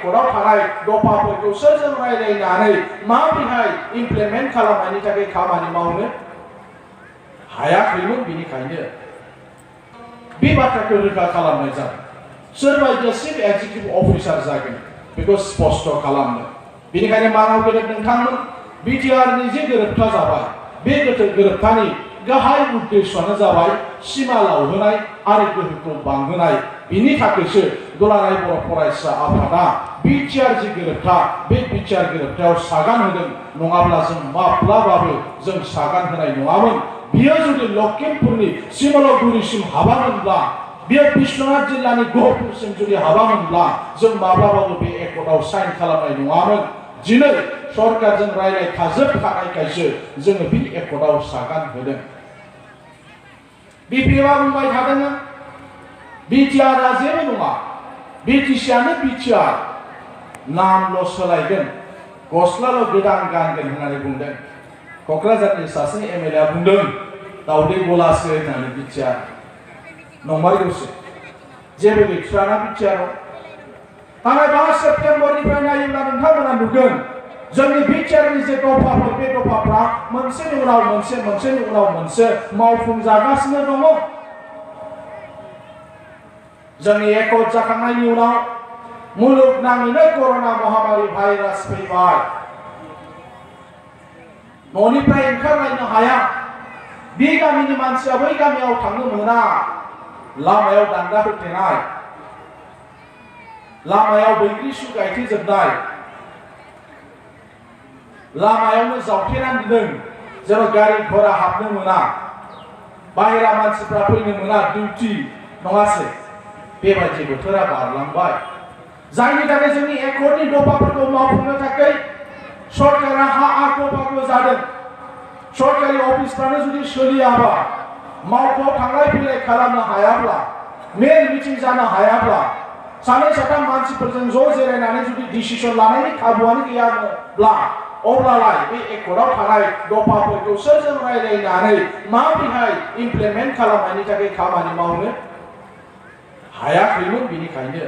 एकर्डआव थानाय दफाफोरखौ सोरजों रायलायनानै माबोरैहाय इमप्लिमेन्ट खालामनायनि थाखाय खामानि मावनो हायाखैमोन। बेनिखायनो बे बाथ्राखौ रोखा खालामनाय जादों। सोरबायदिया चिफ एक्जिकिउटिभ अफिसार जागोन बेखौ स्पष्ट खालामनो। बेनिखायनो मानाव गेदेर नोंथांमोन बिटिआरनि जे गोरोबथा जाबाय बे गोरोबथानि गाहाय उद्देश्यआनो जाबाय सिमा लावहोनाय आरो गोहोखौ बांहोनाय। बिनि थाखायसो दुलाराय बर' फरायसा आफादा बिटिआर जि गोरोबथा बे बिटिआर गोरोबथायाव सागान होदों। नङाब्ला जों माब्लाबाबो जों सागान होनाय नङामोन। बियो जुदि लखिमपुरनि सिमलगुरिसिम हाबामोनब्ला बियो बिश्वनाथ जिल्लानि गहपुरसिम जुदि हाबामोनब्ला जों माब्लाबाबो बे एकर्डआव साइन खालामनाय नङामोन। दिनै सरकारजों रायलायखाजोबखानायखायसो जोङो बे एकर्डआव सागान होदों। बिपिएफआ बुंबाय थादों बिटिआरआ जेबो नङा, बिटिसिआनो बिटिआर, नामल' सोलायगोन, गस्लाल' गोदान गानगोन होननानै बुंदों। क'क्राझारनि सासे एमएलएआ बुंदों दाउदै गलासो होननानै बिटिआर। नंमारगौसो जेबो गैथ्राना बिटिआरआव। थांनाय 5 सेप्तेम्बरनिफ्राय नायोब्ला नोंथांमोना नुगोन जोंनि बिटिआरनि जे दफाफोर बे दफाफ्रा मोनसेनि उनाव मोनसे मोनसेनि उनाव मोनसे मावफुंजागासिनो दङ। जोंनि एकर्ड जाखांनायनि उनाव मुलुगनाङैनो कर'ना महामारी भाइरास फैबाय। न'निफ्राय ओंखारलायनो हाया। बे गामिनि मानसिया बै गामियाव थांनो मोना। लामायाव दान्दा होथेनाय, लामायाव बैग्रिसु गायथेजोबनाय, लामायावनो जावथेनानै दोन जेराव गारि घोड़ा हाबनो मोना, बाहेरा मानसिफ्रा फैनो मोना, डिउटि नङासै। बेबायदि बोथोरा बारलांबाय। जायनि थाखाय जोंनि एकर्डनि दफाफोरखौ मावफुंनो थाखाय सरकारा हा आख' जादों। सरकारि अफिसफ्रानो जुदि सोलियाबा, मावख'आव थांलाय फैलाय खालामनो हायाब्ला, मेल मिटिं जानो हायाब्ला, सानै साथाम मानसिफोरजों ज' जिरायनानै जुदि डिसिसन लानायनि खाबुआनो गैयाब्ला अब्लालाय बे एकर्डआव थानाय दफाफोरखौ सोरजों रायलायनानै माबोरैहाय इमप्लिमेन्ट खालामनायनि थाखाय खामानि मावनो हायाखैमोन। बेनिखायनो